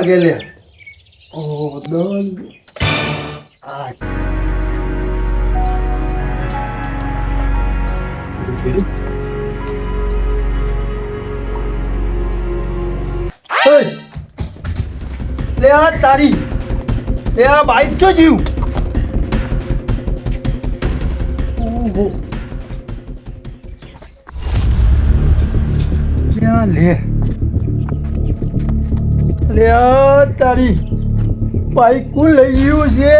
વાગે લે ઓ દન આ લે આ તારી લે આ બાઈક તો જીવ ઓહો લે લે આ તારી બાઈક કુલ લઈ ગયું છે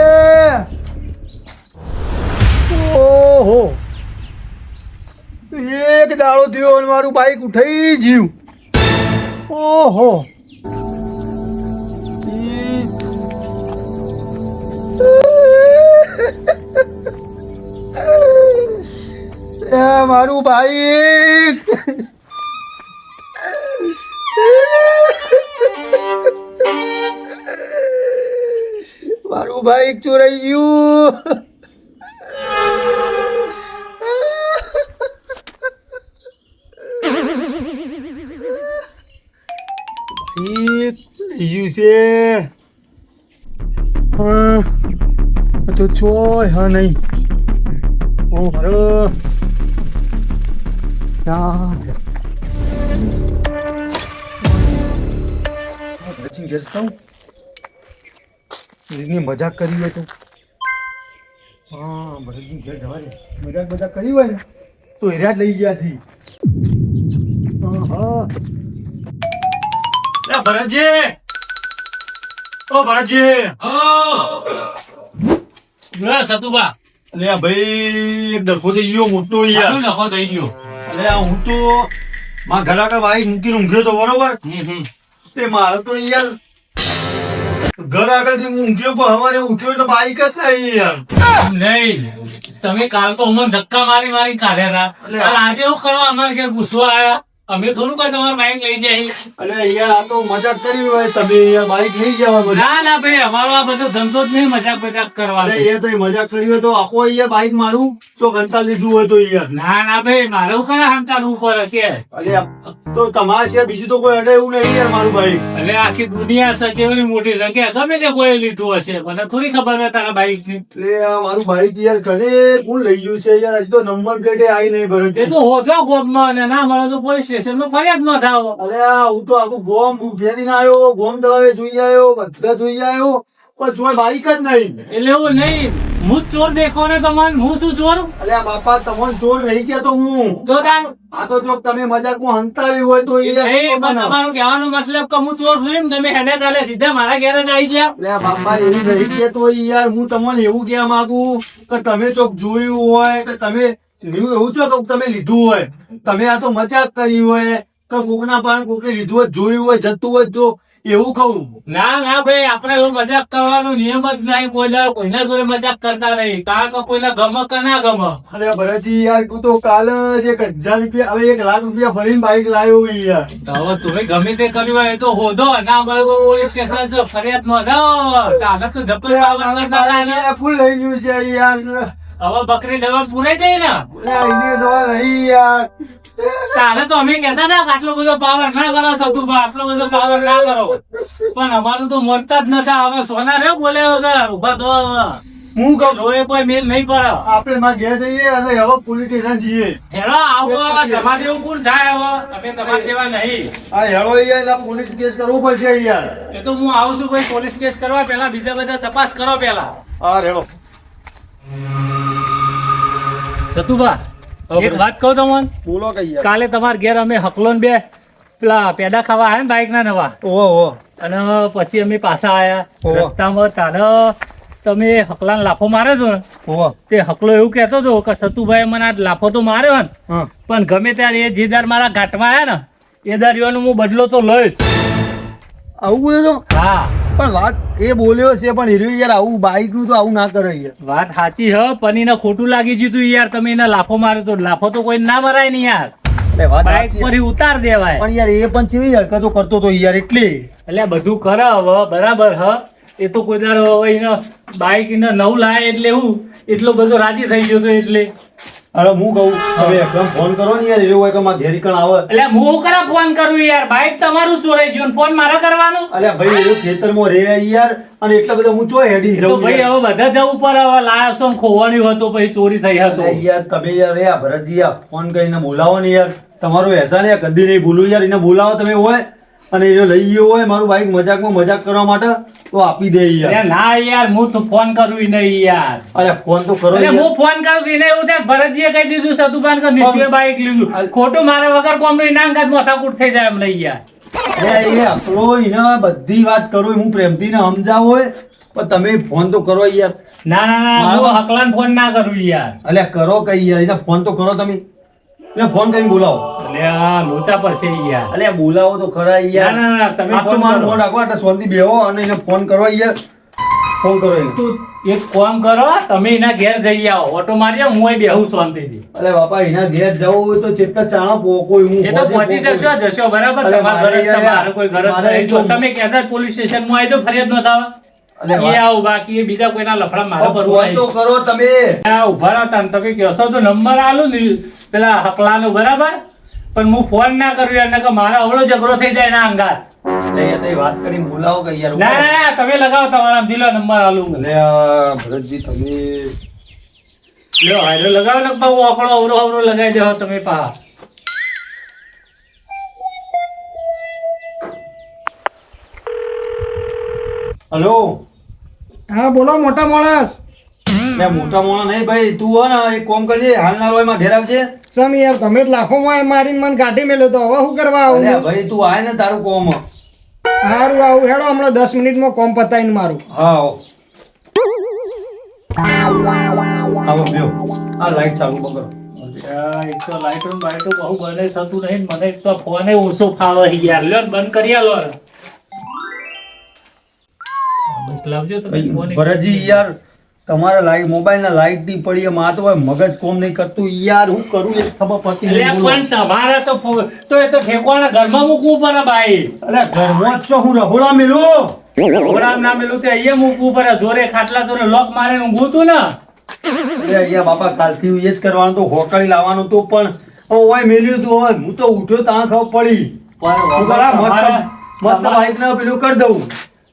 ઓહો એક દાડો થયો અને મારું બાઈક ઉઠાઈ જીવ ઓહો મારું બાઈક મારું બાઈક ચોરાઈ ગયું છે તો ચોય હા નહીં ઓ હરો મજાક કરી હોય તો હા ભરતજી ઘેર જવાય મજાક કરી હોય ને તો હેર્યા જ લઈ ગયા છે ભરતજી ઓ ભરતજી સતુભા અલે આ ભાઈ એક ડફો થઈ ગયો મોટો યાર નફો થઈ ગયો અલે આ હું તો માં ઘર આગળ બાઈક મૂકીને ઊંઘ્યો તો બરોબર તે મારે તો યાર ઘર આગળથી હું ઊંઘ્યો પણ હવારે ઉઠ્યો એટલે બાઈક જ થઈ યાર નહીં તમે કાલ તો અમને ધક્કા મારી કાઢ્યા હતા આજે એવું કરવા અમારે ઘેર પૂછવા આવ્યા અમે થોડું કઈ તમારું બાઈક લઈ જાય અલે યાર આ તો મજાક કરી હોય તમે યાર બાઈક લઈ જવા ના ભાઈ અમારો આ બધો ધંધો જ નહીં મજાક કરવાનો એ તો મજાક કરી હોય તો આખો યાર બાઈક મારું તો ઘંટા લીધું હોય તો યાર ના ભાઈ મારું કયા હંતાનું ઉપર કે અલે તો તમારા સિવાય બીજું તો કોઈ અડે એવું નહીં યાર મારું બાઈક એટલે આખી દુનિયા છે કેવડી મોટી છે કે ગમે તે કોઈ લીધું હશે મને થોડી ખબર હોય તારા બાઈક ની એટલે મારું બાઈક યાર ઘરે કોણ લઈ ગયું છે યાર હજી તો નંબર પ્લેટે આવી નહીં ભરત એ તો હોજો ગોમમાં અને ના મળે તો પોલીસ સ્ટેશનમાં ફરિયાદ ન થાવ અરે હું તો આખું ગોમ ફેરીને આવ્યો ગોમ દવાએ જોઈ આવ્યો બધા જોઈ આવ્યો પણ જોઈ બાઈક જ નહીં એટલે એવું નહીં હું ચોર દેખો ને તમારે હું શું ચોર અરે બાપા તમને ચોર રહી ગયા તો હું તો તાર આ તો જો તમે મજાકમાં હંતાવી હોય તો તમારું કહેવાનો મતલબ કે હું ચોર છું એમ તમે હેડે ચાલે સીધા મારા ઘેર જ આવી ગયા એટલે બાપા એવું રહી ગયા તો યાર હું તમને એવું કહેવા માંગુ કે તમે ચોક જોયું હોય કે તમે એવું છો તો તમે લીધું હોય તમે આ તો મજાક કરી હોય કે કોકના પણ કોકે લીધું હોય જોયું હોય જતું હોય તો એવું કહું ના ભાઈ આપણે એવું મજાક કરવાનો નિયમ જ નહીં કોઈના જોડે મજાક કરતા નહીં કારણ કે કોઈના ગમ કે ના ગમ અરે ભરતજી યાર તું તો કાલે જ 1000 રૂપિયા હવે 1 લાખ રૂપિયા ભરીને બાઈક લાવ્યો યાર હવે તમે ગમે તે કર્યું હોય તો હોધો ના મળે પોલીસ સ્ટેશન છે ફરિયાદ નોંધાવો કાગળ તો જપ્ત ફૂલ લઈ ગયું છે યાર હવે બકરી ડવા પૂરાઈ જાય ને એને સવાલ નહીં યાર તારે તો અમે કહેતા ને આટલો બધો પાવર ના કરો સતુભા આટલો બધો પાવર ના કરો પણ અમારું તો મળતા જ નતા હવે સોના રે બોલે વગર ઉભા તો હું કહું રોએ કોઈ મેલ નહીં પડે આપણે માં ઘેર જઈએ અને હવે પોલીસ સ્ટેશન જઈએ હેલો આવો તમારે જેવું કોણ થાય હવે અમે તમારે જેવા નહીં હા હેલો યાર પોલીસ કેસ કરવું પડશે યાર એ તો હું આવું છું કોઈ પોલીસ કેસ કરવા પેલા બીજા બધા તપાસ કરો પેલા હા હેલો સતુભા એક વાત કહું તમને બોલો કઈ કાલે તમારા ઘેર અમે હકલો ને બે પેલા પેડા ખાવા આવ્યા ને બાઈક ના નવા ઓહો અને પછી અમે પાછા આયા રસ્તામાં તારે તમે હકલાને લાફો માર્યો હતો ને તે હકલો એવું કહેતો હતો કે સતુભાઈ મને આ લાફો તો માર્યો ને પણ ગમે ત્યારે એ જે દર મારા ઘાટમાં આવ્યા ને એ દરિયાનો હું બદલો તો લઈ જ આવું તો હા પણ વાત એ બોલ્યો છે પણ હીરો યાર આવું બાઈક નું તો આવું ના કરે યાર વાત સાચી હ પણ એને ખોટું લાગી ગયું તું યાર તમે એને લાફો માર્યો તો લાફો તો કોઈ ના મરાય નહીં યાર બાઈક પર ઉતાર દેવાય પણ યાર એ પણ કેવી હરકતો કરતો તો યાર એટલે બધું કરે હવે બરાબર હ એ તો કોઈ દાડો હવે એને બાઈક એને નવું લાય એટલે હું એટલો બધો રાજી થઈ ગયો હતો એટલે અરે હું કહું તમે એકદમ ફોન કરો ને યાર, એવું હોય કે મારા ઘેર ઈકણ આવે. એટલે હું કરા ફોન કરું યાર, બાઈક તમારું ચોરાઈ ગયું, ફોન મારે કરવાનો? અલ્યા ભાઈ એવું ખેતરમાં રે યાર, અને એટલા બધા હું ચોય હેડીને તો જઉં ભાઈ યાર. હવે બધા જવું પર હવે લાયો છો ને ખોવાનું હતું પછી ચોરી થઈ હતો. અલ્યા યાર તમે યાર રે આ ભરતજી આ ફોન કરીને બોલાવો ને યાર, તમારું એહસાન યાર કદી નહીં ભૂલું યાર. એને બોલાવો તમે હોય અને એ લઈ ગયો હોય મારું બાઈક મજાકમાં મજાક કરવા માટે તો આપી દે યાર. અરે ના યાર, હું તો ફોન કરું ય નહીં યાર. અરે ફોન તો કરો એટલે યાર. હું ફોન કરું છું એને એવું થાય કે ભરતજીએ કહી દીધું સતુભાન કે નિશ્ચય બાઈક લીધું, ખોટું મારા વગર કોમનું ઇનામ કાઢ માથાકૂટ થઈ જાય એમ નહીં યાર. અરે એ આપણો એને બધી વાત કરું હું પ્રેમથી ને સમજાવો હોય, પણ તમે ફોન તો કરો યાર. ના ના ના, હું હકલાન ફોન ના કરું યાર. અલ્યા કરો કઈ યાર, એને ફોન તો કરો તમે. એને ફોન કરીને બોલાવો. એટલે આ લોચા પડશે યાર. અલ્યા બોલાવો તો ખરા યાર. ના ના ના, તમે આટલું ફોન મારું કરો. ફોન રાખો એટલે શાંતિ બેહો અને એને ફોન કરો યાર. ફોન કરો એને. તું એક કામ કરો, તમે એના ઘેર જઈ આવો, ઓટો મારી આવો, હું અહીં બેહું શાંતિથી. અરે બાપા એના ઘેર જવું હોય તો ચેટલા ચાણો પોકો હું એ તો પહોંચી જશો બરાબર. અરે તમારા ઘર જ છે, મારે મારે કોઈ ઘર જ મારે નહીં. તો તો- તમે કહેતા પોલીસ સ્ટેશનમાં આવી તો ફરિયાદ નોંધાવો. અરે વાહ. એ આવું, બાકી એ બીજા કોઈના લફડા મારે ભરવું ફોન તો નહીં. કરો તમે. આ ઉભા રહો તાન, તમે કહેશો તો નંબર આલું ને પેલા હકલાનો બરાબર, પણ હું ફોન ના કરું યાર, નકર મારો અવળો ઝઘડો થઈ જાય એના અંગાત. એટલે યાર તમે વાત કરીને બોલાવો કે યાર. ના ના ના, તમે લગાવો તમારા દિલો નંબર આલું. અલે આ ભરતજી તમે લ્યો હાયરો લગાવો ને બહુ આકડો અવળો અવળો લગાવી દેવો તમે પા. હલો. હા બોલો મોટા માણસ. લે મોટા મોણા નહીં ભાઈ, તું હો ને એક કામ કરજે, હાલના રોયમાં ઘેર આવજે. ચમ યાર તમે જ લાફો મારીને મને કાઢી મેલ્યો તો હવે શું કરવા અલ્યા આવું? ભાઈ તું આય ને તારું કોમ. સારું આવું હેડો, હમણાં 10 મિનિટમાં કોમ પતાવીને મારું. હા આવો લ્યો આ લાઈટ ચાલુ પકડો. એક તો લાઈટો ને બાઈટો બહુ બને થતું નહીં ને મને એક તો ફોને ઓછો ફાવે છે યાર. લ્યો ને બંધ કરી આલો. બસ લાવજો તમે ફોન. ભરતજી યાર તમારા લાઈટ મોબાઈલ ના લાઈટ ની પડી એમ આ તો ભાઈ મગજ કોમ નહીં કરતું યાર, હું કરું એ ખબર પડતી એટલે નહીં. બોલો. પણ તમારે તો એ તો ઠેકવાના ઘરમાં મૂકવું પડે ભાઈ. અરે ઘરમાં જ છો, હું રહોડા મેલું. ઘોડામ ના મેલું તે અહીંયા મૂકવું પડે, જોરે ખાટલા જોરે લોક મારે ઊંઘું તું ને. અરે અહીંયા બાપા કાલથી એ જ કરવાનું તો હોકળી લાવવાનું તો પણ હવે ઓય મેલ્યું તું, હવે હું તો ઉઠ્યો ત્યાં ખબર પડી. હું કહું, મસ્ત મસ્ત બાઈક ને પેલું કરી દઉં.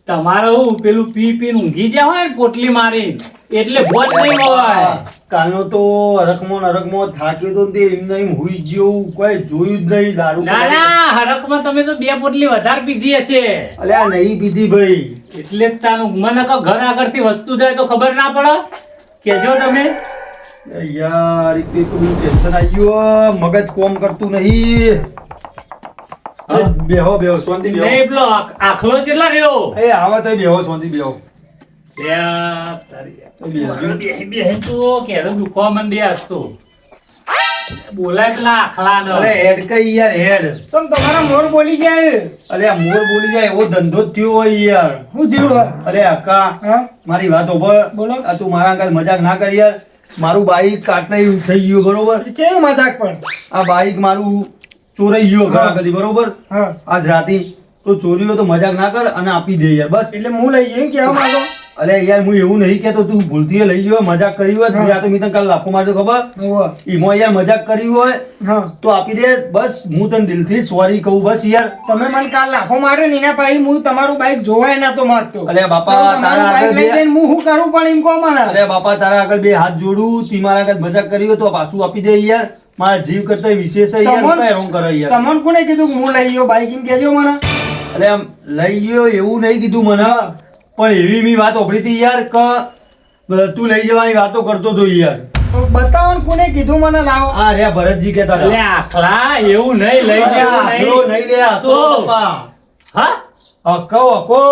તમારે હું પેલું પી પીને ઊંઘી ગયા હોય ને પોટલી મારી એટલે ભોજ નહીં હોય. કાલનો તો અરકમો થાક્યો તો તે એમને એમ હુઈ ગયો, કોઈ જોયું જ નહીં દારૂ. ના ના, હરખમાં તમે તો 2 પોટલી વધારે પીધી હશે અલ્યા નહીં પીધી ભાઈ. એટલે જ તાનું. મને કહો ઘર આગળથી વસ્તુ જાય તો ખબર ના પડે, કેજો તમે. એ યાર એક તો એટલું બધું ટેન્શન આવી ગયું, મગજ કોમ કરતું નહીં. એ બેહો શાંતિ બેહો. નહીં પેલો આખલો કેટલા રહ્યો? એ આવા તો બેહો શાંતિ બેહો. બેહી તો કેરો દુખવા માંડી આજ તો. બોલાય પેલા આખલાનો. અરે હેડ કઈ યાર હેડ. ચમ તમારા મોર બોલી જાય. અરે આ મોર બોલી જાય એવો ધંધો જ થયો હોય યાર. શું થયું? અરે અક્કા હા મારી વાત ઓભળ. બોલો. આ તું મારા આગળ મજાક ના કર યાર. મારું બાઈક કાટલાઈ થઈ ગયું બરોબર. ચેવી મજાક પણ. આ બાઈક મારું ચોરાઈ ગયો ઘણા કદી બરોબર. હા આજ રાતી તો ચોરી હોય તો મજાક ના કર અને આપી દે યાર બસ. એટલે હું લઈ જઈ કેવા માંગો? અરે યાર હું એવું નહીં કેતો તું ભૂલથી લઈ ગયો મજાક કરી હોય હા. આ તો મેં તને કાલ લાફો મારતો ખબર. હોવે. એમાં યાર મજાક કરી હોય હા તો આપી દે બસ. હું તને દિલથી સોરી કહું બસ યાર. તમે મને કાલ લાફો માર્યો ને એના પછી હું તમારું બાઈક જોવાય ના તો મારતો. અરે બાપા તમારું તારા બાઈક આગળ લઈ બે જઈને હું શું કરું પણ એમ કહો મને. અરે બાપા તારા આગળ બે હાથ જોડું, તી મારા આગળ મજાક કરી હોય તો પાછું આપી દે યાર. મારા જીવ કરતા વિશેષ છે યાર. તમોન- કઈ રોંગ કરે યાર. તમને કોને કીધું કે હું લઈ ગયો બાઈક એમ કહેજો મને. અરે આમ લઈ ગયો એવું નહીં કીધું મને, પણ એવી મેં વાત ઓપડી હતી યાર કે તું લઈ જવાની વાતો કરતો હતો યાર. તો બતાવો ને કોને કીધું મને લાવો. આ રે ભરતજી કહેતા એટલે હતા. આખલા એવું નહીં લઈ અરે જવું આખલો નહીં. નહીં લે આ તો તો. બાપા. હા હકો હકો.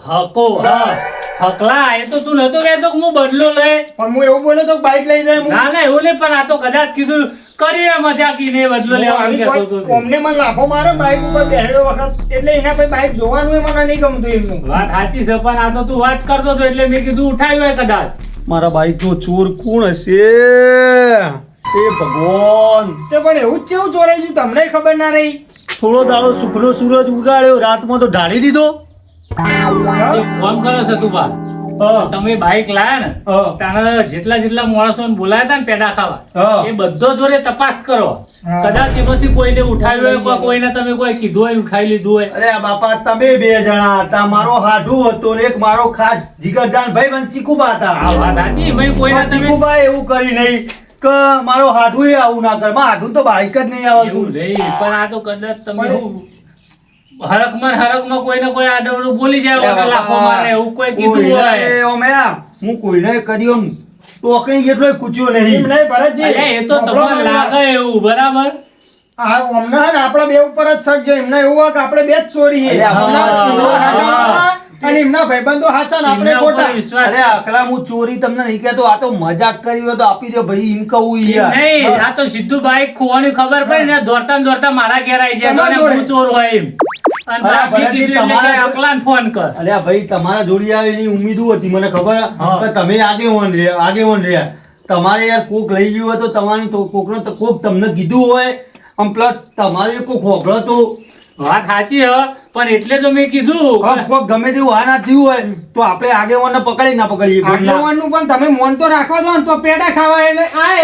હકો હા હકલા એ તો તું નતો કહેતો કે હું બદલો લે. પણ હું એવું બોલ્યો તો બાઈક લઈ જાય હું. ના ના એવું નહીં, પણ આ તો કદાચ કીધું કરીએ મજાકી ને બદલો લેવાનું કહેતો હતો. અમને મને લાફો મારો બાઈક ઉપર બેહેલો વખત એટલે એના પછી બાઈક જોવાનું એ મને નહીં ગમતું એમનું. વાત સાચી છે, પણ આ તો તું વાત કરતો હતો એટલે મેં કીધું ઉઠાવ્યું હોય કદાચ. મારા બાઈક નો ચોર કોણ હશે? એ ભગવાન. તે પણ એવું જ કેવું ચોરાઈ ગયું તમને ખબર ના રહી. થોડો દાડો સુખનો સૂરજ ઉગાડ્યો, રાતમાં તો ઢાળી દીધો. એક કામ કરો છે તું બા, હા. તમે બાઈક લાયા ને હા. તાણે જેટલા માણસો બોલાયા હતા ને પેડા ખાવા હા. એ બધો જોડે તપાસ કરો. હા. કદાચ એમાંથી કોઈને ઉઠાવ્યું હોય કોઈને તમે કોઈ કીધું હોય ઉઠાવી લીધું હોય. અરે આ બાપા તમે 2 જણા હતા, મારો હાડુ હતો ને એક મારો ખાસ જીગરજાન ભાઈબંધ ચીકુબા આ હતા. વાત સાચી ભાઈ કોઈને પણ તમે ચીકુબા એવું કરી નહીં કે મારો હાડુ આવું ના કરે. મારા હાડુ તો બાઈક જ નહીં એવું આવડતું. નહીં પણ આ તો કદાચ તમે હરકમાં કોઈને કોઈ આડવડું બોલી જાય અરે લાફો બાપા, મારે એવું કોઈ કીધું કોઈને હોય. ઓમે હું કોઈને કદી આમ ટોકણી જેટલો કૂચ્યો એમ નહીં. નહીં ભરતજી અલ્યા, એ તો તમને લાગે એવું બરાબર. આ અમને હે ને આપણા બે ઉપર જ શક છે. એમને એવું હોય કે આપણે બે જ ચોરી છે. અરે એમના હા. હાચા અને એમના ભાઈબંધો હાચા ને આપણે એમના ઉપર ખોટા. વિશ્વાસ અરે આકલા હું ચોરી તમને નહીં કહેતો, આ તો મજાક કરી હોય તો આપી દો ભાઈ, એમ કહું યાર. નહીં આ તો સીધું બાઈક ખોવાની ખબર પડી ને દોડતા ને દોડતા મારા ઘેર આવી જાય તમારા જાણે જોડે. હું ચોર હોય એમ. અને અરે બાપી ભરતજી, કીધું એટલે તમારા કે અકલાને ફોન કર. અલ્યા ભાઈ તમારા જોડી આવે એની ઉમ્મીદ હતી મને ખબર. હા. પણ તમે આગેવાન રહ્યા. તમારે યાર કોક લઈ ગયું હોય તો તમારે તો કોકનો તો કોક તમને કીધું હોય. આમ પ્લસ તમારે કોક હોગળો તો વાત સાચી હ પણ એટલે તો મેં કીધું આમ કોક ગમે તેવું હા ના થયું હોય તો આપણે આગેવાનને પકડી ના પકડીએ. આગેવાનનું પણ તમે મોન તો રાખવા દો ને તો પેડા ખાવા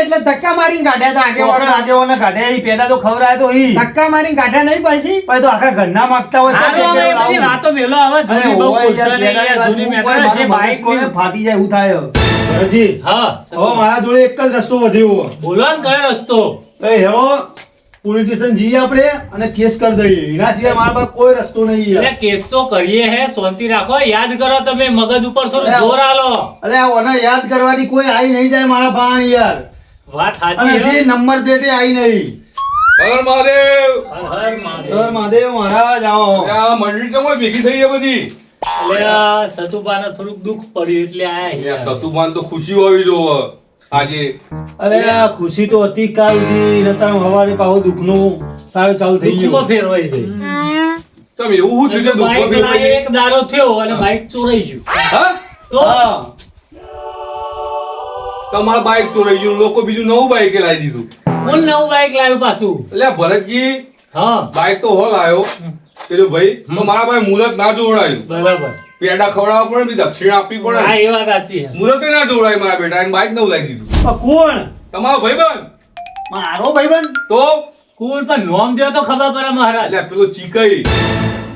એટલે ધક્કા મારીને કાઢ્યા હતા આગેવાન. આગેવાને કાઢ્યા ઈ પહેલા તો ખવડાય તો ઈ ધક્કા મારીને કાઢ્યા નહીં પછી. પણ એ તો આખા ઘરના માંગતા હોય તો હાલો હવે એ બધી વાતો મેલો હવે અરે જૂની બહુ હોય ખુલશે યાર, નહીં યાર, પહેલાની જૂની વાત મેટર મૂકો, જે મારું બાઈક મગજ કોને ની- ફાટી જાય એવું થાય. ભરતજી, હા હવે મારા જોડે એક જ રસ્તો વધ્યો. બોલો ને કયો રસ્તો. એ હેવો પોલીસ સ્ટેશન જઈએ આપણે અને કેસ કરી દઈએ. એના સિવાય મારા પાસે કોઈ રસ્તો નહીં યાર. એટલે કેસ તો કરીએ હે શાંતિ રાખો યાદ કરો તમે મગજ ઉપર થોડું અરે, જોર આલો. અરે ઓને યાદ કરવાની કોઈ આવી નહીં જાય મારા ભાણ યાર. વાત અને સાચી હજી હે. નંબર પ્લેટે આવી નહીં. હર મહાદેવ હર હર મહાદેવ. સર મહાદેવ મહારાજ આવો. આ મંડળી તો ભેગી થઈ છે બધી એટલે આ સતુભાને થોડુંક દુઃખ પડ્યું એટલે આયા આ સતુમાન તો ખુશી હોવી જોવે આજે અરે આ ખુશી તો હતી કાલ સુધી, નતર હવારે પાછું દુઃખનું સાવ ચાલુ થઈ દુઃખમાં ગયું. ફેરવાઈ ગઈ. તમે એવું શું છે બાઈક દુઃખમાં લાગે એક દારો થયો અને બાઈક ચોરાઈ ગયું. હા તો હા. તમારા બાઈક ચોરાઈ ગયું લોકો બીજું નવું બાઈક લાવી દીધું કોણ નવું બાઈક લાવ્યું પાછું. એટલે આ ભરતજી હા બાઈક તો હો લાવ્યો પેલો ભાઈ પણ મારા ભાઈ મુહૂર્ત ના જોડાયું બરાબર. પેડા ખવડાવવા પડે બી દક્ષિણ આપવી હા પડે એ વાત સાચી છે. મુહૂર્તે ના જોડાય મારા બેટા એને બાઈક નવું લાવી દીધું પણ કોણ? તમારો ભાઈબંધ મારો ભાઈબંધ? તો કોણ પણ નોમ દે તો ખબર પડે મહારાજ. એટલે પેલો ચીકાઈ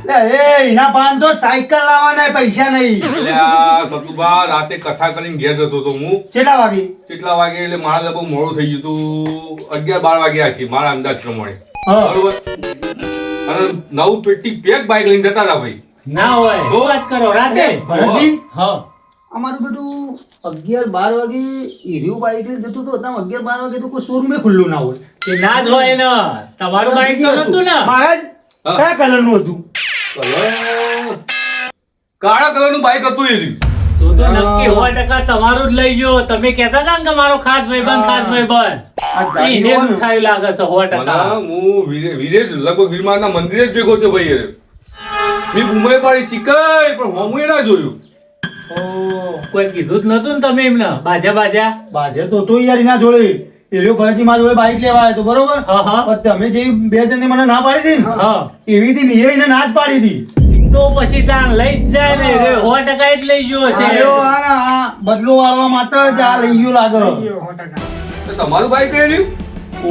લે, એ એના પાન તો સાયકલ લાવવાના પૈસા નહીં. એટલે આ સતુભા રાતે કથા કરીને ઘેર જતો હતો હું કેટલા વાગે? કેટલા વાગે એટલે મારા લગભગ મોડું થઈ ગયું હતું 11-12 વાગ્યા છે મારા અંદાજ પ્રમાણે હા. બરોબર અને નવું પેટી પેક બાઈક લઈને જતા હતા ભાઈ ના હોય તો? વાત કરો રાતે. ભરતજી, હા અમારું બધું 11-12 વાગે હીરું બાઈક લઈને જતું હતું. અત્યારે 11-12 વાગે તો કોઈ શોરૂમે ખુલ્લું ના હોય. એ ના જ હોય ને તમારું બાઈક તો નતું ને. મહારાજ હા. કયા કલરનું હતું? કલર કાળા કલરનું બાઈક હતું એ રહ્યું. તો તો નક્કી 100% તમારું જ લઈ ગયો. તમે કહેતા હતા ને કે મારો ખાસ ભાઈબંધ ખાસ ભાઈબંધ. આ જાતિ એને જ હોય ને. ઉઠાવી લાગે છે 100%. મને હું વિરેજ લગભગ વીરમાના મંદિરે જ ભેગો છે ભાઈ એ મેં મુંબઈ પાડી શીખાય પણ હું ના જોયું ઓહ. કોઈ કીધું જ નતું ને તમે એમને બાજા. બાજે તો યાર એના જોડે એરિયો ભરતજી મારા જોડે બાઈક લેવા આવ્યો તો બરોબર. હા, હા. પણ તમે જે 2 જણને મને ના પાડી હતી ને, હા એવી રીતે મેં એને ના જ પાડી હતી. તો પછી તાણ લઈ જ જાય ને રે 100% જ લઈ ગયો છે. આયો આ બદલો વાળવા માટે જ આ લઈ ગયો લાગે. 100%. તો તમારું બાઈક કઈ રહ્યું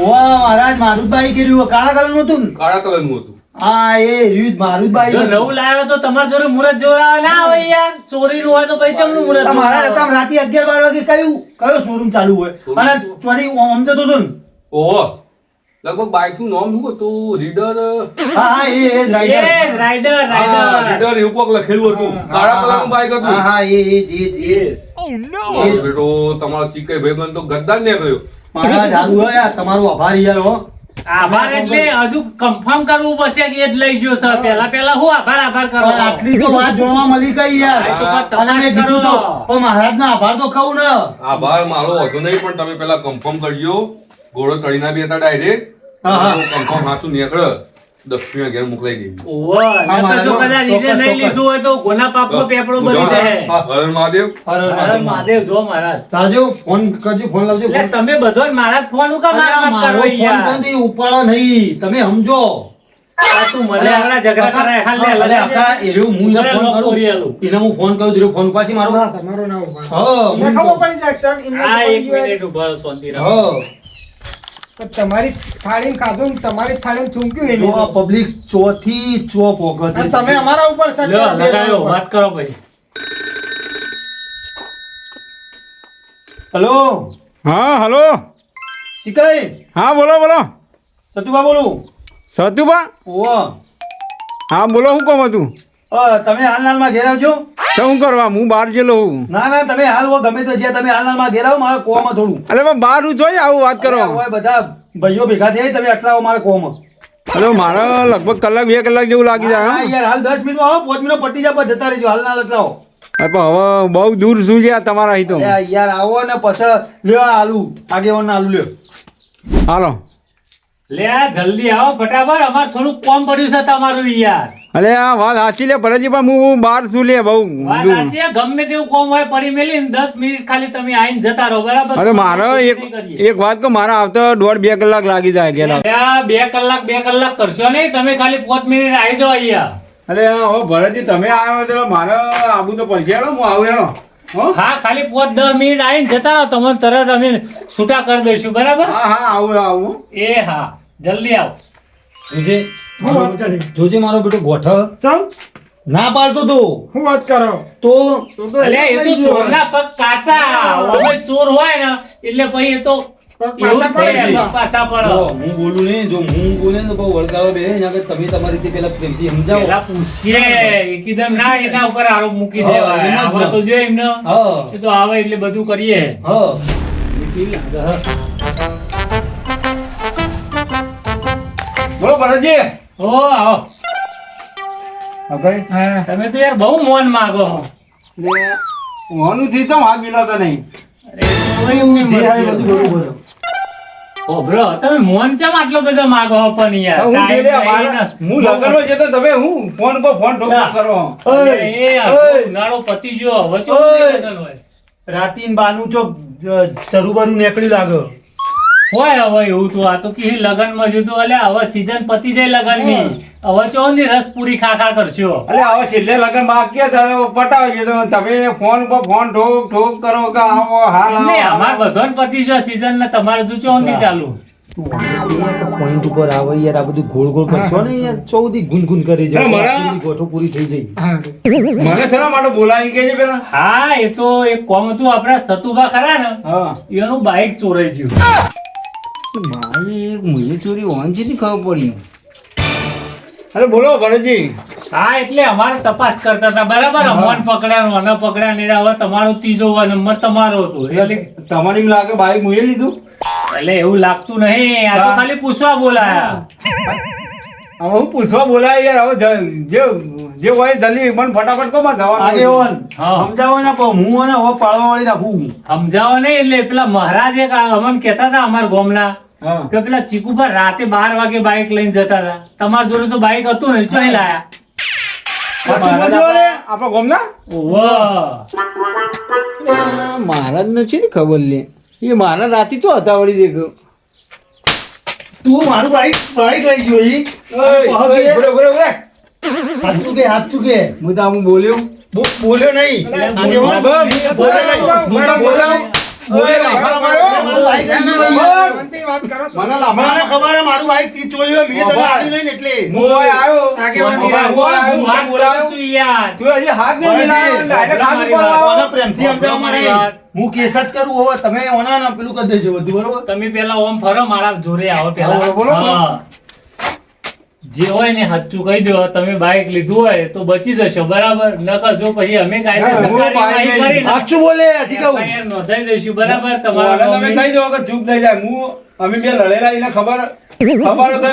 ઓવા મહારાજ મારું જ બાઈક એર્યું કાળા કલરનું હતું ને. કાળા કલરનું હતું હા એ રહ્યું જ મારું જ બાઈક જો હતું. નવું લાવ્યો તો તમારા જોડે મુરત જોડાવા ના આવે યાર. ચોરીનું હોય તો પછી ચમનું મુરત આ મહારાજ જોડાવે? હતા રાતે 11-12 વાગે કયો શોરૂમ ચાલુ હોય અને ચોરી આમ જતો હતો ને. ઓહો લગભગ બાઈક નું નામ શું હતું રીડર હા હા એ જ એ રાઈડર. રાઈડર રીડર એવું કોક લખેલું હતું કાળા કલરનું બાઈક હતું હા હા એ મારો બેટો તમારો ચીકાઈ ભાઈબંધ તો ગદ્દાર ને કર્યો મહારાજ હારું હોય આ તમારો આભાર યાર હો. આભાર એટલે હજુ કન્ફર્મ કરવું પડશે કે એ જ લઈ ગયો છે. પહેલા હું આભાર કરો. પણ આટલી તો વાત જોવા મળી ગઈ યાર. હા, તો પણ અને મેં તપાસ કીધું કરો. તો પણ મહારાજના આભાર તો કહું ને. આભાર મારો હતો નહીં પણ તમે પેલા કન્ફર્મ કરજો ઘોડો ચડીના બી હતા ડાયરેક્ટ હા, હા. કન્ફર્મ હાથું નીકળે દક્ષિણ ઘેર મોકલાઈ ગઈ ઓહો, નકર જો કદાચ એને ચોક્કસ, લઈ ચોક્કસ. લીધું હોય તો ગુના પાપનો પેપડો બની જાય. હર મહાદેવ હર મહાદેવ જો મહારાજ. તાજો ફોન કરજો, ફોન લાવજો. એટલે તમે બધો જ મારા જ ફોન ઉપર અરે આ વાત મારો કરો ફોન યાર. કોણથી ઉપાડો નહીં તમે સમજો. આ તું મને આગળ ઝઘડા કરાય હાલ લે અરે આપણા એર્યો હું એને ફોન મને કરું. કરી આલું. એને હું ફોન કરું તો ફોન પાછી મારો ના, તમારો ના ઉભા. હા, એમને ખબર પડી જાય સર, એમને આ ખબર એક પડી જાય. મિનિટ ઉભા રહો, શાંતિ રાખો. હા. પણ તમારી થાળીમાં ખાધું ને તમારી થાળીમાં થૂંક્યું જો એની. આ પબ્લિક ચોથી ચો પોકે છે. અને તમે અમારા ઉપર શક લ્યો, કરો, બે જણા લગાવ્યો, ઉપર. વાત કરો પછી. હેલો હા હલો શીખાય હા બોલો બોલો સતુભા બોલું. સતુભા ઓહો હા બોલો શું કહો તું તમે હાલમાં ઘેર આવજો. શું કરવા હું બહાર ગયેલો હું ના ના તમે હાલ હો ગમે તો જ્યાં તમે હાલમાં ઘેર આવો મારા કોમાં થોડું અરે પણ બહાર હું જોઈ આવું વાત કરો ઓય બધા ભાઈઓ ભેગા થયા તમે આટલા આવો મારા કોમાં. અરે મારે લગભગ કલાક 2 કલાક જેવું લાગી જાય હા, હા. યાર હાલ 10 મિનિટમાં આવો 5 મિનિટ પટી જાય જતા રહેજો હાલ ના લટલાવો. અરે પણ હવે બહુ દૂર શું છે આ તમારા અહીં તો યાર આવો ને પછી લ્યો આ આલુ આગેવાન આલુ લ્યો. હાલો લે આ જલ્દી આવો ફટાફટ, અમારે થોડું કોમ પડ્યું છે તમારું યાર. અરે આ વાત સાચી લે ભરતજી પણ હું બહાર શું લે બહુ વાત દૂર સાચી છે, ગમે તેવું કોમ હોય પડી મેલી ને 10 મિનિટ ખાલી તમે આઈને જતા રહો, બરાબર? અરે મારે એક વાત કહું મારા આવતા 1.5-2 કલાક લાગી જાય ગયેલા અલ્યા, 2 કલાક કરશો નહીં, તમે ખાલી 5 મિનિટ આવી જાઓ અહીંયા. અરે હવે ભરતજી તમે આવ્યો તો મારે આવું તો પડશે હેડો હું આવું હેડો હો હા, ખાલી 5-10 મિનિટ આવીને જતા રહો, તમને તરત અમે છૂટા કરી દઈશું, બરાબર? હા હા આવું આવું એ હા, જલ્દી આવો. જોજે હું વાત કરી? જોજે મારો બેટો ગોઠવ ચમ, ના પાડતો તો હું વાત કરો? તો તો તો અલ્યા, એ તો લઈ ગયો. ચોરના પગ કાચા, હવે ચોર હોય ને એટલે પછી એ તો પગ એવું પાછા જ પડે છે, એમાં. પાછા પડે. જો હું બોલું ને જો હું બોલે ને તો બહુ વળગાવા બે એના કરતા તમે તમારી રીતે પેલા પ્રેમથી સમજાવો પેલા પૂછીએ, એકદમ ના એના ઉપર આરોપ મૂકી હા, દેવાય. એમ જ આમાં ને. તો જો એમને હા એ તો આવે એટલે બધું કરીએ. હા બોલો ભરતજી ઓ આવો. અગર તમે તો યાર બહુ મોન માગો છો. ઓનું થી તો હાથ મિલાવતા નહીં અરે, જે આવે બધું બરોબર. ઓભળો, તમે મોન ચમ આટલો બધો માગો છો પણ યાર? હું ટાઈમ ગયેલા નહીં મારા- ને. હું લગનમાં જતો તમે હું ફોન પર ફોન ઠોક કરો અરે, એ આખો ઓય. ઉનાળો પતી ગયો, હવે ચો ઓય. લગન હોય. રાતીન બાનું ચોક ચરુબરું નીકળી લાગે. હોય હવે એવું તો આ તો કે લગનમાં જતો અલ્યા હવે સીઝન પતી જાય લગનની, હવે ચો ની રસ પૂરી ખા કરશો. અરે હવે છેલ્લે લગન બાકી હતા પટાવી છે તો તમે ફોન પર ફોન ઠોક ઠોક કરો કે આવો હાલ નહીં, અમાર બધાને પતી ગયો સીઝન ને તમારે જો ચો નથી ચાલુ. પોઈન્ટ ઉપર આવે યાર આ બધું ગોળ ગોળ કરશો ને યાર ચૌદી ગુનગુન કરી અરે મારા- જાય ગોઠો પૂરી થઈ જાય હા. મને શેના માટે બોલાવી કે છે પેલા હા, એ તો એક કોમ હતું, આપણા સતુભા ખરા ને હા એનું બાઈક ચોરાઈ ગયું. મારી મુજે ચોરી હોન છે ની ખબર પડી અરે બોલો ભરતજી હા, એટલે અમારે તપાસ કરતા હતા, બરાબર? અમોને પકડ્યા અને પકડ્યા ને હવે તમારો ત્રીજો નંબર તમારો હતો એટલે તમારી એમ લાગે બાઈક મુએ લીધું એવું લાગતું નહીં, આ તો હા. ખાલી પૂછવા બોલાયા. હવે હું પૂછવા બોલાય યાર હવે જે હોય જલ્દી મને ફટાફટ કહો મારે જવાનું આગેવાન હા. સમજાવો ને પણ હું અને હવે પાડવા વાળી રાખું. સમજાવો નહીં એટલે પેલા મહારાજ એક અમને કહેતા હતા અમારા ગામના હા. કે પેલા ચીકુભા રાતે 12 વાગે બાઈક લઈને જતા હતા, તમારા જોડે તો બાઈક હતું ને, ચોઈ લાયા? સાચું બોલજો લે. આપણા ગામના ઓહો. મહારાજ ને છે ને ખબર લે એ મારા રાતી તો હતા વળી દેખ્યો તું મારું બાઈક લઈ ગયો ઈ. હાચું કે હાચું કે હું તો આમ બોલ્યો બોલ્યો નહીં આગેવાન. બોલ્યો નહીં. મારું બાઈક લઈ ગયો ઈ. શાંતિ વાત કરો છો. મને મને લાભા ખબર હે મારું બાઈક તી ચોર્યો મેં તને આલ્યું નહીં ને એટલે હું અહીં આવ્યો આગેવાન હું અહીં આવ્યો, હું વાત બોલાવ્યો. કરું છું યાર. તું હજી હાથ નહીં મિલાવ્યો, direct હાથ ઉપર આવો. મને પ્રેમથી સમજાવો મને. હું કેસ જ કરું હવે તમે ઓના ના પેલું કરી દેજો બધું બરોબર. તમે પેલા ઓમ ફરો, મારા જોડે આવો પેલા. હા, બોલો, બોલો. હા. જે હોય ને સાચું કહી દો, તમે બાઈક લીધું હોય તો બચી જશો, બરાબર? નકર જો પછી અમે કાયદેસર હું બાઈક કાર્યવાહી લઈ- કરીને સાચું બોલે હજી કહું. FIR નોંધાઈ દઈશું, બરાબર? હવે તમારા તમે કહી દો કે ચૂપ થઈ જાય હું અમે બે લડેલા એને ખબર હતો.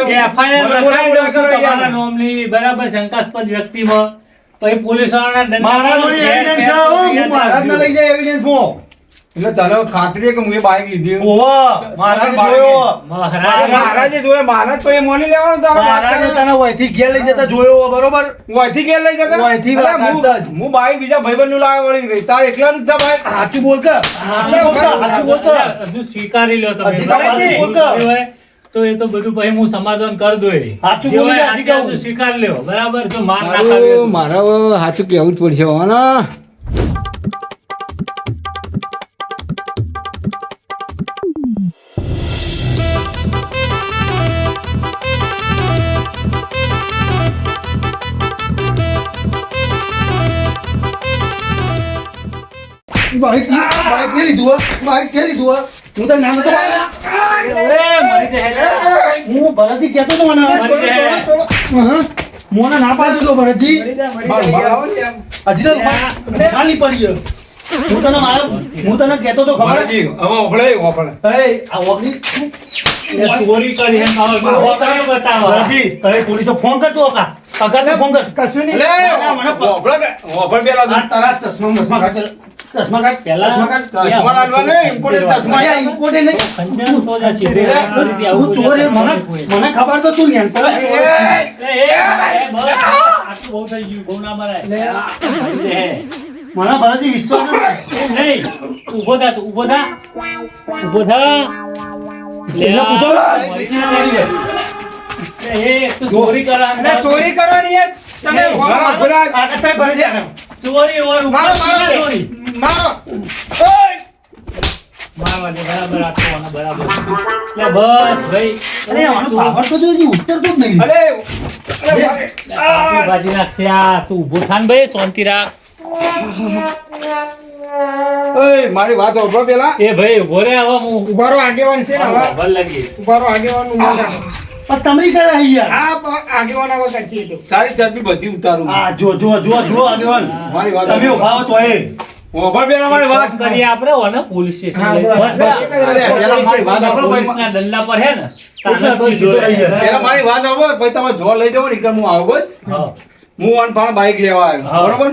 કે FIR મને લખાઈ બોલા દઈશું કરો યાર. તમારા નોમની, બરાબર? શંકાસ્પદ વ્યક્તિમાં પછી પોલીસ વાળાના દંડ મારા જોડે એવિડન્સ છે હો. હું મહારાજને લઈ જાય એવિડન્સ માં. એટલે તને ખાતરી કે હું એ બાઈક લીધી ઓહો, મહારાજે જોયો. મહારાજ મહારાજે જોયે મહારાજ તો એ મોની લેવાનો તારો વાત મહારાજે કરે. તને વહીથી ઘેર લઈ જતા જોયો હો, બરોબર. હું અહીંથી ઘેર લઈ જતો? અહીંથી અરે વાત કરતા જ. હું બાઈક બીજા ભાઈબંધનું લાવ્યો વળી ગઈ. તારે એકલાનું જ છે બાઈક? સાચું બોલ કે સાચું બોલ કે સાચું બોલ કે. હજુ સ્વીકારી લો તમે, હજી બરાબર? સાચું બોલ કે. હોય તો એ તો બધું પછી હું સમાધાન કરી દઉં એ. સાચું જે બોલી હોય હાચી સાચું કહું. સ્વીકાર લ્યો બરાબર જો માર ના ખાવી હોય તો. મારે સાચું કહેવું જ પડશે હો ને બાઈક કે લીધું હો? બાઈક કે લીધું હો? હું તને નામ નતો પાડ્યો. એ મરી જાય. હું ભરતજી કહેતો હતો મને. મરી જાય. હા. મોને ના પાડતો હતો ભરતજી. મરી જા. હજી તો ખાલી પડી ગયો. હું તને કહેતો તો ખબર મારાજી હવે ઓફળે એ આ ઓગની એ ચોરી કરી એમ હવે ઊભો કર્યો બતાવો. ભરતજી તમે પોલીસને ફોન કરતો હતા પગારને ફોન કર. કશું નહીં. ઓફળ પેલા આ તારા ચશ્મા કાઢ. ચશ્મા કાઢ. પહેલા ચશ્મા કાઢ. ચશ્મા લાવવા નહીં, important ચશ્મા. અરે આ important નહીં. ખંજર તો જ આ છેડે ફરીથી આવું હું ચોર એ મને ખબર તો તું નેન પર એ, બસ, આટલું બહુ થઈ ગયું, બહુ ના મરાય. મને ભરતજી વિશ્વાસ નથી. એમ નહીં, ઊભો થા તું, ઊભો થા. ઊભો થા. એને પૂછો. મરી જાય. એ તું ચોરી કરા અરે ચોરી કરવાની યાર તમે નહીં. આ કતાય ભરતજી આગળ. ચોરી ઓર ઉપર મારો સીધા મારો ચોરી. મારો મારવા દે, બરાબર આપવાનો, બરાબર. લે બસ ભાઈ. અરે આનો પાવર તો જોજી ઉતરતો જ નહીં. અરે કાપી બાજી નાખશે આ. તું ઊભો થા ને ભાઈ, શાંતિ રાખ. ઓય મારી વાત ઓફળો પેલા એ ભાઈ ઊભો રે, હવે હું ઉભારો આગેવાન છે ને હવે ખબર લાગી. ઉભારો આગેવાન નું નામ રાખો. પણ તમે કરે યાર. આ આગેવાન આવા કરશે એ તો. તારી ચરબી બધી ઉતારું આ જો આગેવાન. મારી વાત તમે ઉભા હો તોય. ઓફળ પેલા મારી વાત વાત કરીએ આપણે ઓને પોલીસ સ્ટેશન હા, લઈ બસ, જાય. બસ. અરે પેલા મારી વાત આપણે ઓફળો પોલીસના દલ્લા પર હે ને એટલે તાને બસ સીધો સીધો લઈ જાય. રહે. પેલા મારી વાત આવો પછી તમે જો લઈ જાવ ને હું આવું બસ હા. હું ઓન પણ બાઈક લેવા આવ્યો હા. બરોબર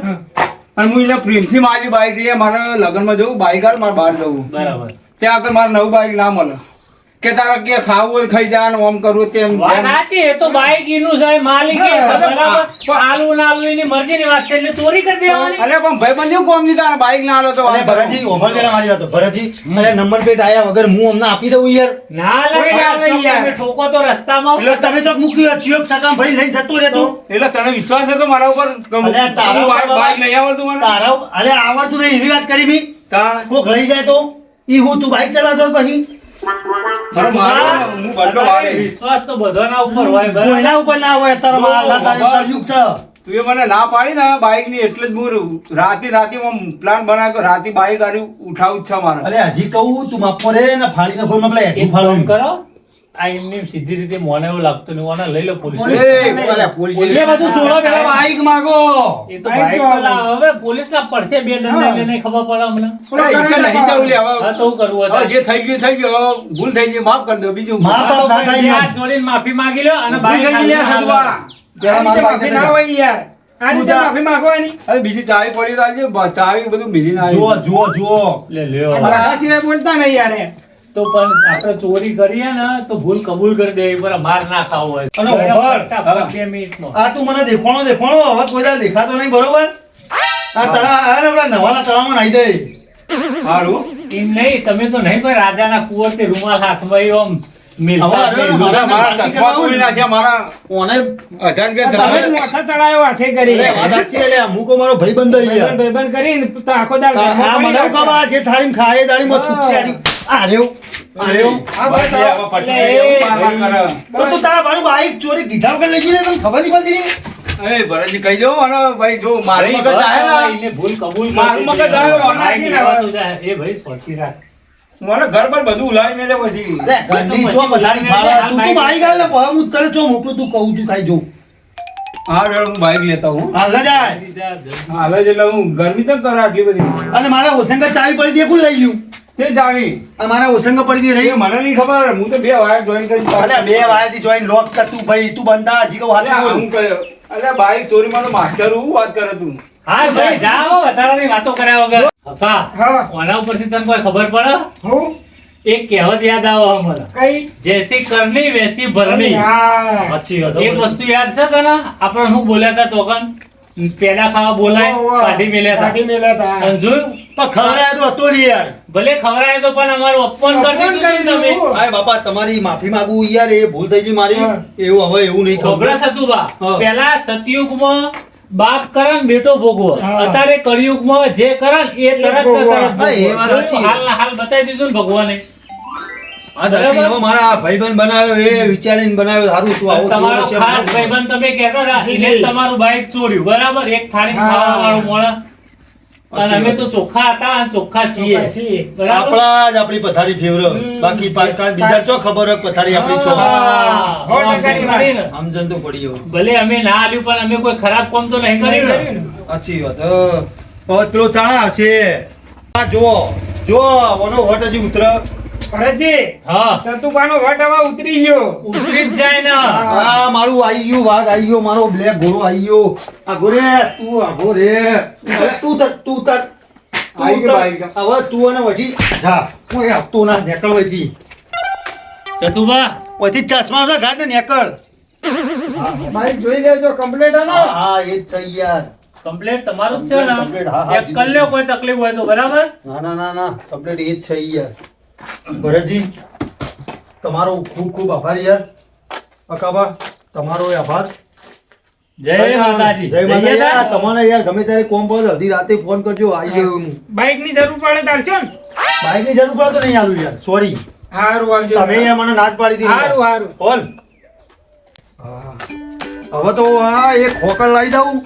અને હું એને પ્રેમથી મારી બાઈક લઈએ મારે લગ્નમાં જવું બાઈક હાલ મારે બહાર જવું બરાબર. ત્યાં આગળ મારે નવું બાઈક ના મળે કે તારા કે ખાવું હોય ખાઈ જા ને ઓમ કરવું તેમ વાત સાચી, એ તો બાઈક ઈનું છે, માલિક એ છે, હા, બરાબર. આલુ ના આલુ એની મરજીની વાત છે, એટલે ચોરી કરી દેવાની. અરે પણ ભાઈ બંધ કોમ નહીં તારા બાઈક ના આલો તો અરે ભરતજી ઉભા પેલા મારી વાત. ભરતજી અરે નંબર પ્લેટ આયા વગર હું અમને આપી દઉં યાર. ના લે, કોઈ ના આવે યાર. તમે ઠોકો તો રસ્તામાં. એટલે તમે ચોક મૂકી ચિયોક સકામ ભાઈ લઈને જતો રહેતો. એટલે તને વિશ્વાસ હતો મારા ઉપર કે હું અલ્યા તારા ઉપર બાઈક નહીં આવડતું મને તારા અરે આવડતું નહીં એવી વાત કરી મી. તાણ. કોક લઈ જાય તો ઈ હું તું બાઈક ચલાવતો પછી મારો મારો હું બદલો વાળે વિશ્વાસ તો બધાના ઉપર હોય, બરાબર. કોઈના ઉપર ના હોય અત્યારે મારા તારી યુગ છે. તું એ મને ના પાડી ને બાઈક ની એટલે જ હું રાતે પ્લાન બનાવ્યો રાતે બાઈક આરી ઉઠાવું જ છે મારે અરે હજી કહું તું માફ રે ને ફાડીને ખોલમાં પેલા એક હેઠું ફોન ફાડું. કરો. આ એમની સીધી રીતે મોને એવું લાગતું નહીં, ઓને લઈ લો પોલીસ એ, સ્ટેશન. અલ્યા, પોલીસ એ બધું છોડો પેલા બાઈક માંગો. એ તો બાઈક તો લાવો. હવે પોલીસના પડશે બે દંડા એટલે નહીં ખબર પડે અમને. અરે, ઈ કે નહીં જવું લે, હા, હવે તો હું કરવું હવે હતું? જે થઈ ગયું થઈ ગયું હવે ભૂલ થઈ ગઈ માફ કરી દો બીજું માફ. હા, તો ના થાય બે ને. હાથ જોડીને માફી માંગી લો અને ભૂલ થઈ ગઈ લે, બાઈક સદવા. પેલા આ મારા રીતે બાઈક માફી ના હોય યાર આ રીતે તું જા. માફી માંગવાની અરે બીજી ચાવી પડી તો આવજે, ચાવી બધું બીજી ના જુઓ આવી. જુઓ જુઓ. લે લ્યો. આ બધા સિવાય બોલતા નહીં યાર એ. તો પણ આપણે ચોરી કરીએ ને તો ભૂલ કબૂલ કરી દેવી પડે, માર ના ખાવો હોય. અને ઉભા. ફટાફટ 2 મિનિટમાં. આ તું મને દેખાણો હવે કોઈ દાડો દેખાતો નહીં બરોબર. આ તળા આ ને પેલા નવાના તળાવમાં નાહી દે. સારું એમ નહીં, તમે તો નહીં કોઈ રાજાના કુંવરથી રૂમાલ હાથમાં એવો આમ મેલતા હવે જ નહીં. મારા- મારા ચશ્મા તોડી નાખ્યા મારા ઓને 1000 રૂપિયા તમે જ ચશ્મા. મોથા ચડાયો હાથે કરી અરે વાત સાચી એટલે આ મૂકો મારો ભાઈબંધ છે યાર. ભાઈબંધ કરીને તો આખો દાડો આ મને એવું ખબર આ જે થાળીમાં ખાય એ થાળીમાં થૂકશે આરી. આ રહ્યો. આ રહ્યો. હા, બસ, પછી આવા પટ્ટી એવું માર માર કરે. તો તું તારા મારું બાઈક ચોરી કીધા વગર લઈ ગઈ તને ખબર નહીં પડતી ને? એ ભરતજી કહી દો અને ભાઈ જો મારું ભાઈ, મગજ આવે બસ, ને એને ભૂલ કબૂલ મારું કરી મગજ આવે, દીધી. મને બાઈક લેવાનું જાય. એ ભાઈ સોચી રાખ. મને ઘર પર બધું ઉલાડી મેલે પછી લે, ગંદી ચો બધાની ફાળા. તું બાઈક આલ ને પછી હું તને ચો મોકલું તું કહું તું ખાઈ જોઉં. હા રેડ હું બાઈક લેતા હું હાલ ન જાય. હાલે જ એટલે હું ગરમી તો કરે આટલી બધી અને મારા હોશંગા ચાવી પડી હતી એ કોણ લઈ ગયું? તે જ આવી આ મારા હોશંગા પડી હતી એ રહી. મને નહીં ખબર હું તો 2 વાર જોઈન કરી અલ્યા બે વાયથી જોઈન લોક કર તું ભાઈ તું બંધા હજી કહું અલ્યા, હાચું હું કહ્યું અલ્યા બાઈક ચોરી માં તો માસ્ટર હું વાત કરે તું હા ભાઈ, જાઓ, વધારાની વાતો કર્યા વગર. પપ્પા, હા ઓના ઉપરથી તને કોઈ ખબર પડે? હું એક કહેવત યાદ આવે મને. કઈ જૈસી કરણી વૈસી ભરણી. હા સાચી વાત એક હો. વસ્તુ યાદ છે તને? આપણે શું બોલ્યા હતા તોકન? પેડા ખાવા બોલાય કાઢી મેલ્યા કાઢી હતા મેલ્યા હતા. અને જોયું પણ ખવડાય તો હતો નહીં યાર. ભલે ખવડાય તો પણ અમારું અપમાન કરી દીધું ને તમે હાય બાપા તમારી માફી માંગુ યાર, એ ભૂલ થઈ ગઈ મારી. હા. એવું હવે એવું નહીં ખબર. ખબર સતુભા હા. પેલા સતયુગમાં બાપ કરે ને બેટો ભોગવો. હા. અત્યારે કળિયુગમાં જે કરે ને એ તરત ને ભોગવો. તરત હા, એ વાત ભોગવો. સાચી. હાલ ના હાલ બતાવી દીધું ને ભગવાને. આ સાચી. હવે મારા ભાઈબંધ બનાવ્યો એ વિચારીને બનાવ્યો. સારું તું આવું તમારો ચોર છે. ખાસ ભાઈબંધ તમે કહેતા હતા જી, એને જી. જ તમારું બાઈક ચોર્યું બરાબર, એક થાળી હા. ખાવા વાળું મોણા. અને સાચી અમે વાત. તો ચોખ્ખા હતા અને ચોખ્ખા છીએ છીએ. બરાબર. આપણા જ આપણી પથારી ફેવરો. બાકી પારકા બીજા ચો ખબર હોય પથારી આપણી છો. હા, સો ટકાની સમજણ વાત. પડી ને? સમજણ તો પડી હવે. ભલે અમે ના આલ્યું પણ અમે કોઈ ખરાબ કામ તો નહીં કર્યું ને. સાચી વાત. હવે પેલો ચાણા આવશે. આ જો ઓનો વટ હજી ઉતર. ભરતજી, હા, સતુભાનો વટ હવે ઉતરી ગયો. ઉતરી જ જાય ને. આ મારું આઈ ગયું, વાઘ આઈ ગયો, મારો બ્લેક ઘોડો આઈ ગયો. આ ઘોડે તું આઘો રે. હવે તું તર. આઈ ગયો, આઈ ગયો. હવે તું અને વજી જા. હું એ હપ્તો ના નેકળ વહીથી. સતુભા વહીથી ચશ્મા ના ઘાટ ને નેકળ. બાઈક જોઈ લેજો કમ્પ્લીટ હે ને? હા એ જ છે યાર. કમ્પ્લેટ તમારું જ છે ને? Complete, હા, હા, ચેક કરી લ્યો કોઈ તકલીફ હોય તો બરાબર. ના કમ્પ્લીટ એ જ છે યાર. ભરતજી તમારો ખૂબ ખૂબ આભાર યાર. અકાબા તમારો આભાર. જય માતાજી. જય માતાજી. જય આ તમારે યાર ગમે ત્યારે કોમ પર અડધી રાતે ફોન કરજો. આવી ગયો હું. બાઈક ની જરૂર પડે તારશો ને? બાઈકની જરૂર પડે તો નહીં આલું યાર. સોરી. હારું આવજો. તમે યાર મને નાચ પાડી દીધી. હારું હારું. બોલ. હવે તો આ એક હોકર લાવી દઉં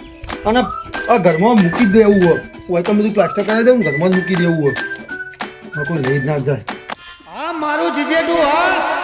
અને આ ઘરમાં મૂકી જ દેવું હોય તો બધું પ્લાસ્ટર કરાવી દઉં, ઘરમાં જ મૂકી દેવું હોય. કોઈ લઈ જ ના જાય. આ મારું જીજેડું હા.